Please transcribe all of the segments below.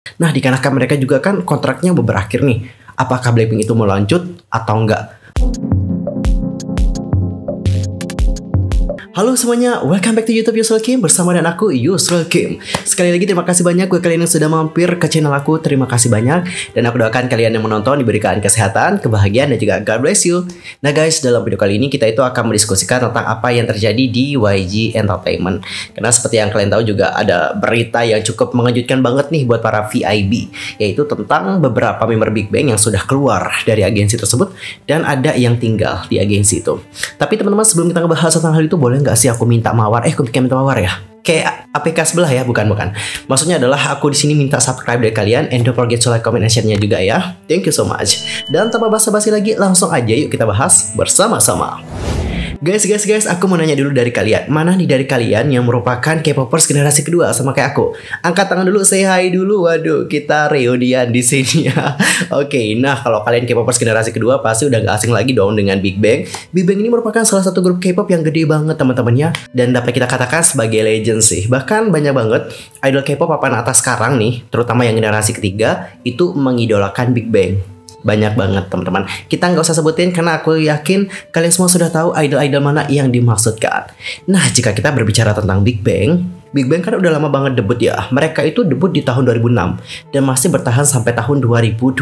Nah, dikarenakan mereka juga kan kontraknya mau berakhir nih. Apakah Blackpink itu mau lanjut atau enggak? Halo semuanya, welcome back to YouTube Yusril Kim bersama dan aku Yusril Kim. Sekali lagi terima kasih banyak buat kalian yang sudah mampir ke channel aku. Terima kasih banyak. Dan aku doakan kalian yang menonton diberikan kesehatan, kebahagiaan, dan juga God bless you. Nah guys, dalam video kali ini kita itu akan mendiskusikan tentang apa yang terjadi di YG Entertainment. Karena seperti yang kalian tahu juga ada berita yang cukup mengejutkan banget nih buat para VIB, yaitu tentang beberapa member Big Bang yang sudah keluar dari agensi tersebut dan ada yang tinggal di agensi itu. Tapi teman-teman, sebelum kita ngebahas tentang hal itu, boleh nggak sih aku minta mawar? Aku minta mawar ya? Kayak APK sebelah ya? Bukan. Maksudnya adalah aku di sini minta subscribe dari kalian, and don't forget to like, comment, and share-nya juga ya. Thank you so much. Dan tanpa basa-basi lagi, langsung aja yuk kita bahas bersama-sama. Guys, aku mau nanya dulu dari kalian. Mana nih dari kalian yang merupakan K-popers generasi kedua sama kayak aku? Angkat tangan dulu, say hi dulu. Waduh, kita reunian di sini ya. Oke, nah kalau kalian K-popers generasi kedua pasti udah gak asing lagi dong dengan Big Bang. Big Bang ini merupakan salah satu grup K-pop yang gede banget teman-temannya, dan dapat kita katakan sebagai legend sih. Bahkan banyak banget idol K-pop papan atas sekarang nih, terutama yang generasi ketiga, itu mengidolakan Big Bang. Banyak banget teman-teman. Kita nggak usah sebutin karena aku yakin kalian semua sudah tahu idol-idol mana yang dimaksudkan. Nah, jika kita berbicara tentang Big Bang kan udah lama banget debut ya. Mereka itu debut di tahun 2006 dan masih bertahan sampai tahun 2022.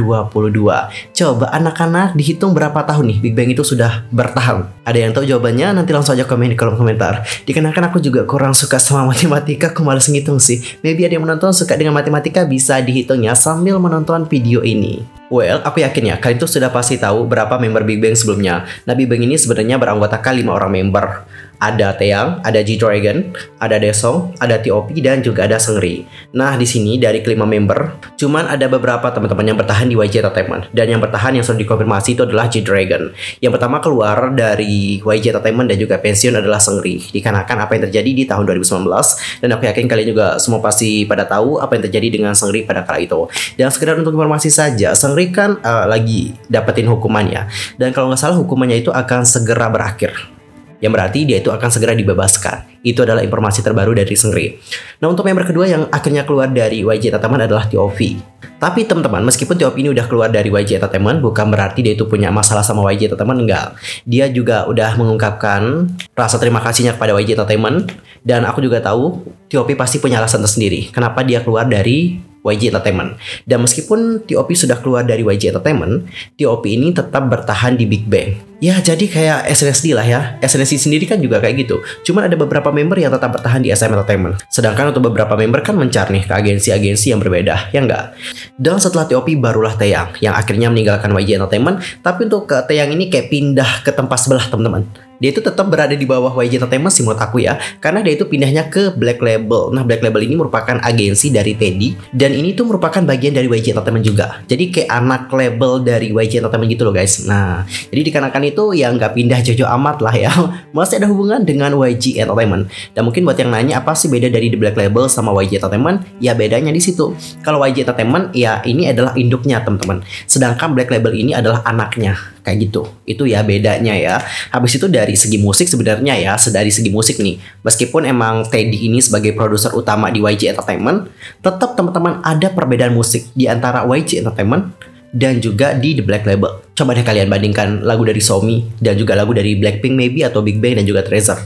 Coba anak-anak dihitung berapa tahun nih Big Bang itu sudah bertahan? Ada yang tahu jawabannya? Nanti langsung aja komen di kolom komentar. Dikarenakan aku juga kurang suka sama matematika, aku males ngitung sih. Maybe ada yang menonton suka dengan matematika, bisa dihitungnya sambil menonton video ini. Well, aku yakin ya, kalian tuh sudah pasti tahu berapa member Big Bang sebelumnya. Nah, Big Bang ini sebenarnya beranggotakan 5 orang member. Ada Taeyang, ada G-Dragon, ada Daesung, ada T.O.P, dan juga ada Seungri. Nah, di sini dari kelima member, cuman ada beberapa teman-teman yang bertahan di YG Entertainment. Dan yang bertahan yang sudah dikonfirmasi itu adalah G-Dragon. Yang pertama keluar dari YG Entertainment dan juga pensiun adalah Seungri. Dikarenakan apa yang terjadi di tahun 2019. Dan aku yakin kalian juga semua pasti pada tahu apa yang terjadi dengan Seungri pada kala itu. Dan sekedar untuk informasi saja, Seungri kan lagi dapetin hukumannya. Dan kalau nggak salah hukumannya itu akan segera berakhir. Yang berarti dia itu akan segera dibebaskan. Itu adalah informasi terbaru dari Seungri. Nah, untuk member kedua yang akhirnya keluar dari YG Entertainment adalah T.O.P. Tapi teman-teman, meskipun T.O.P ini udah keluar dari YG Entertainment, bukan berarti dia itu punya masalah sama YG Entertainment, enggak. Dia juga udah mengungkapkan rasa terima kasihnya kepada YG Entertainment. Dan aku juga tahu T.O.P pasti punya alasan tersendiri kenapa dia keluar dari YG Entertainment. Dan meskipun T.O.P sudah keluar dari YG Entertainment, T.O.P ini tetap bertahan di Big Bang. Ya, jadi kayak SNSD lah ya. SNSD sendiri kan juga kayak gitu. Cuman ada beberapa member yang tetap bertahan di SM Entertainment. Sedangkan untuk beberapa member kan mencar nih ke agensi-agensi yang berbeda, ya enggak? Dan setelah T.O.P barulah Taeyang yang akhirnya meninggalkan YG Entertainment. Tapi untuk Taeyang ini kayak pindah ke tempat sebelah teman-teman. Dia itu tetap berada di bawah YG Entertainment sih menurut aku ya. Karena dia itu pindahnya ke Black Label. Nah, Black Label ini merupakan agensi dari Teddy. Dan ini tuh merupakan bagian dari YG Entertainment juga. Jadi kayak anak label dari YG Entertainment gitu loh guys. Nah, jadi dikarenakan itu ya nggak pindah jojo amat lah ya. Masih ada hubungan dengan YG Entertainment. Dan mungkin buat yang nanya apa sih beda dari The Black Label sama YG Entertainment? Ya bedanya di situ. Kalau YG Entertainment ya ini adalah induknya teman-teman. Sedangkan Black Label ini adalah anaknya. Kayak gitu. Itu ya bedanya ya. Habis itu dari segi musik sebenarnya ya, dari segi musik nih, meskipun emang Teddy ini sebagai produser utama di YG Entertainment, tetap teman-teman ada perbedaan musik di antara YG Entertainment dan juga di The Black Label. Coba deh kalian bandingkan lagu dari Somi dan juga lagu dari Blackpink maybe atau Big Bang dan juga Treasure.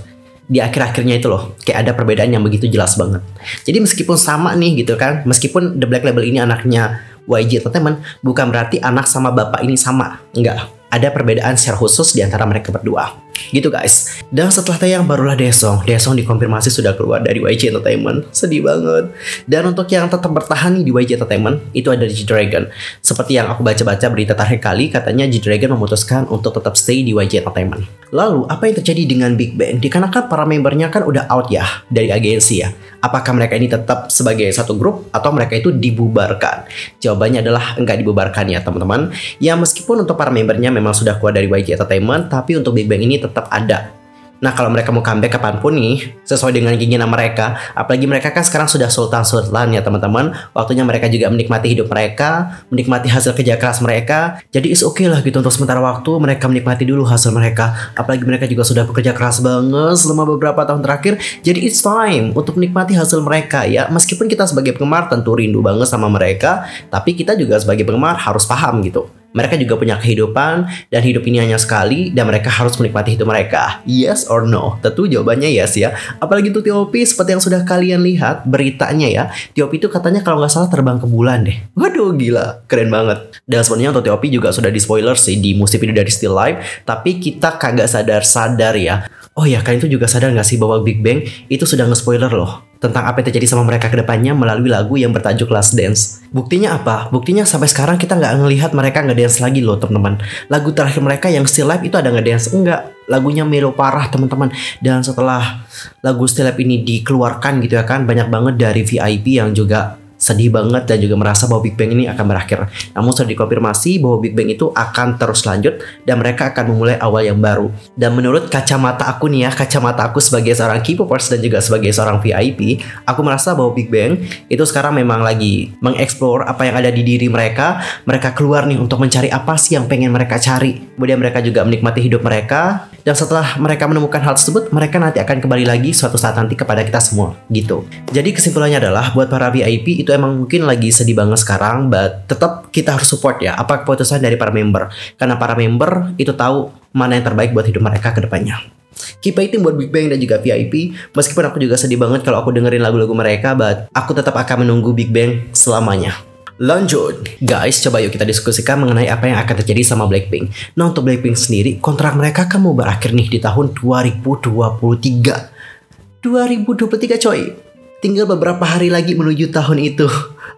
Di akhir-akhirnya itu loh, kayak ada perbedaan yang begitu jelas banget. Jadi meskipun sama nih gitu kan, meskipun The Black Label ini anaknya YG Entertainment, bukan berarti anak sama bapak ini sama. Enggak. Ada perbedaan secara khusus di antara mereka berdua. Gitu guys. Dan setelah Taeyang barulah Daesung. Daesung dikonfirmasi sudah keluar dari YG Entertainment. Sedih banget. Dan untuk yang tetap bertahan nih di YG Entertainment, itu ada G-Dragon. Seperti yang aku baca-baca berita terakhir kali, katanya G-Dragon memutuskan untuk tetap stay di YG Entertainment. Lalu apa yang terjadi dengan Big Bang? Dikarenakan para membernya kan udah out ya dari agensi ya. Apakah mereka ini tetap sebagai satu grup atau mereka itu dibubarkan? Jawabannya adalah enggak dibubarkan ya teman-teman. Ya meskipun untuk para membernya memang sudah keluar dari YG Entertainment, tapi untuk Big Bang ini tetap ada Nah kalau mereka mau comeback kapanpun nih, sesuai dengan keinginan mereka, apalagi mereka kan sekarang sudah sultan-sultan ya teman-teman, waktunya mereka juga menikmati hidup mereka, menikmati hasil kerja keras mereka. Jadi it's okay lah gitu untuk sementara waktu mereka menikmati dulu hasil mereka. Apalagi mereka juga sudah bekerja keras banget selama beberapa tahun terakhir. Jadi it's time untuk menikmati hasil mereka ya. Meskipun kita sebagai penggemar tentu rindu banget sama mereka, tapi kita juga sebagai penggemar harus paham gitu. Mereka juga punya kehidupan dan hidup ini hanya sekali dan mereka harus menikmati hidup mereka. Yes or no? Tentu jawabannya yes ya. Apalagi untuk T.O.P seperti yang sudah kalian lihat beritanya ya. T.O.P itu katanya kalau nggak salah terbang ke bulan deh. Waduh gila, keren banget. Dan sebenarnya untuk T.O.P juga sudah di spoiler sih di musik video dari Still Life, tapi kita kagak sadar-sadar ya. Oh ya, kalian tuh juga sadar nggak sih bahwa Big Bang itu sudah nge-spoiler loh tentang apa yang terjadi sama mereka ke depannya melalui lagu yang bertajuk Last Dance. Buktinya apa? Buktinya sampai sekarang kita nggak ngelihat mereka ngedance lagi loh teman-teman. Lagu terakhir mereka yang Still Life itu ada ngedance? Enggak. Lagunya melo parah teman-teman. Dan setelah lagu Still Life ini dikeluarkan gitu ya kan, banyak banget dari VIP yang juga sedih banget dan juga merasa bahwa Big Bang ini akan berakhir. Namun sudah dikonfirmasi bahwa Big Bang itu akan terus lanjut dan mereka akan memulai awal yang baru. Dan menurut kacamata aku nih ya, kacamata aku sebagai seorang K-popers dan juga sebagai seorang VIP, aku merasa bahwa Big Bang itu sekarang memang lagi mengeksplor apa yang ada di diri mereka. Mereka keluar nih untuk mencari apa sih yang pengen mereka cari. Kemudian mereka juga menikmati hidup mereka. Dan setelah mereka menemukan hal tersebut, mereka nanti akan kembali lagi suatu saat nanti kepada kita semua gitu. Jadi kesimpulannya adalah buat para VIP itu emang mungkin lagi sedih banget sekarang, but tetap kita harus support ya apa keputusan dari para member. Karena para member itu tahu mana yang terbaik buat hidup mereka ke depannya. Keep fighting buat Big Bang dan juga VIP. Meskipun aku juga sedih banget kalau aku dengerin lagu-lagu mereka, but aku tetap akan menunggu Big Bang selamanya. Lanjut, guys, coba yuk kita diskusikan mengenai apa yang akan terjadi sama Blackpink. Nah untuk Blackpink sendiri, kontrak mereka kan mau berakhir nih di tahun 2023 coy. Tinggal beberapa hari lagi menuju tahun itu.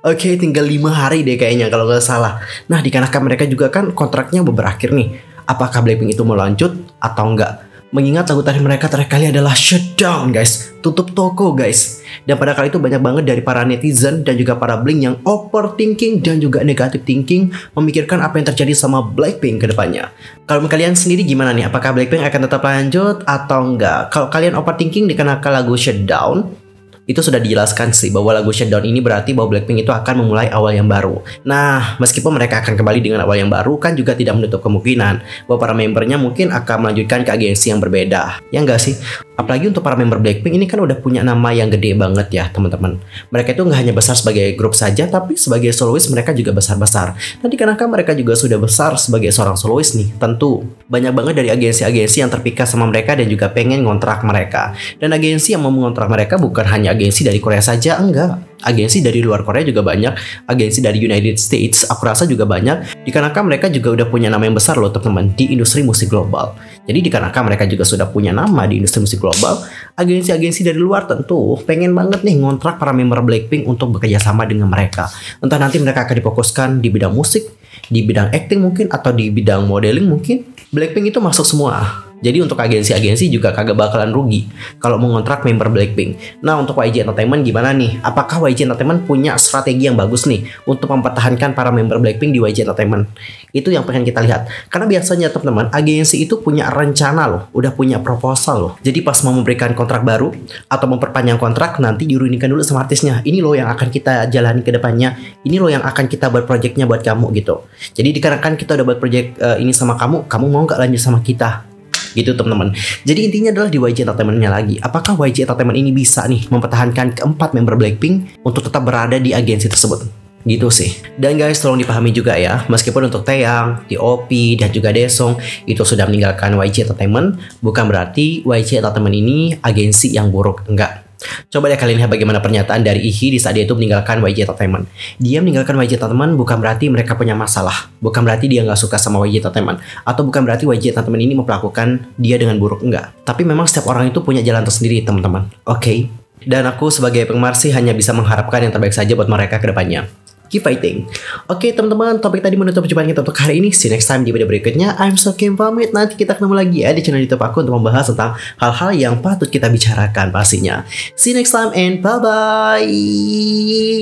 Oke, tinggal 5 hari deh kayaknya kalau nggak salah. Nah dikarenakan mereka juga kan kontraknya mau berakhir nih. Apakah Blackpink itu mau lanjut atau enggak? Mengingat lagu terakhir mereka terakhir kali adalah Shutdown guys, tutup toko guys. Dan pada kali itu banyak banget dari para netizen dan juga para Blink yang overthinking dan juga negative thinking memikirkan apa yang terjadi sama Blackpink ke depannya. Kalau kalian sendiri gimana nih? Apakah Blackpink akan tetap lanjut atau enggak? Kalau kalian overthinking dikarenakan lagu Shutdown, itu sudah dijelaskan sih bahwa lagu Shutdown ini berarti bahwa Blackpink itu akan memulai awal yang baru. Nah, meskipun mereka akan kembali dengan awal yang baru, kan juga tidak menutup kemungkinan bahwa para membernya mungkin akan melanjutkan ke agensi yang berbeda. Ya enggak sih? Apalagi untuk para member Blackpink ini kan udah punya nama yang gede banget ya teman-teman. Mereka itu nggak hanya besar sebagai grup saja, tapi sebagai soloist mereka juga besar-besar. Dan dikarenakan mereka juga sudah besar sebagai seorang soloist nih, tentu banyak banget dari agensi-agensi yang terpikat sama mereka dan juga pengen ngontrak mereka. Dan agensi yang mau mengontrak mereka bukan hanya agensi dari Korea saja, enggak. Agensi dari luar Korea juga banyak, agensi dari United States aku rasa juga banyak, dikarenakan mereka juga udah punya nama yang besar loh teman-teman di industri musik global. Jadi dikarenakan mereka juga sudah punya nama di industri musik global, agensi-agensi dari luar tentu pengen banget nih ngontrak para member Blackpink untuk bekerja sama dengan mereka. Entah nanti mereka akan difokuskan di bidang musik, di bidang acting mungkin, atau di bidang modeling mungkin. Blackpink itu masuk semua. Jadi untuk agensi-agensi juga kagak bakalan rugi kalau mengontrak member Blackpink. Nah untuk YG Entertainment gimana nih? Apakah YG Entertainment punya strategi yang bagus nih untuk mempertahankan para member Blackpink di YG Entertainment? Itu yang pengen kita lihat. Karena biasanya teman-teman, agensi itu punya rencana loh, udah punya proposal loh. Jadi pas mau memberikan kontrak baru atau memperpanjang kontrak, nanti dirundingkan dulu sama artisnya. Ini loh yang akan kita jalani ke depannya. Ini loh yang akan kita buat projectnya buat kamu gitu. Jadi dikarenakan kita udah buat project ini sama kamu mau nggak lanjut sama kita? Gitu teman-teman. Jadi intinya adalah di YG Entertainment-nya lagi. Apakah YG Entertainment ini bisa nih mempertahankan keempat member Blackpink untuk tetap berada di agensi tersebut? Gitu sih. Dan guys tolong dipahami juga ya, meskipun untuk Taeyang, T.O.P dan juga Daesung itu sudah meninggalkan YG Entertainment, bukan berarti YG Entertainment ini agensi yang buruk, enggak. Coba deh kalian lihat bagaimana pernyataan dari Ihi di saat dia itu meninggalkan YG Entertainment. Dia meninggalkan YG Entertainment bukan berarti mereka punya masalah, bukan berarti dia nggak suka sama YG Entertainment, atau bukan berarti YG Entertainment ini memperlakukan dia dengan buruk, enggak. Tapi memang setiap orang itu punya jalan tersendiri teman-teman. Oke? Dan aku sebagai penggemar sih hanya bisa mengharapkan yang terbaik saja buat mereka ke depannya. Keep fighting. Oke teman-teman, topik tadi menutup perjumpaan kita untuk hari ini. See you next time di video berikutnya. I'm Sokim pamit. Nanti kita ketemu lagi ya di channel YouTube aku untuk membahas tentang hal-hal yang patut kita bicarakan pastinya. See you next time and bye-bye.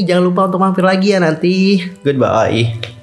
Jangan lupa untuk mampir lagi ya nanti. Goodbye.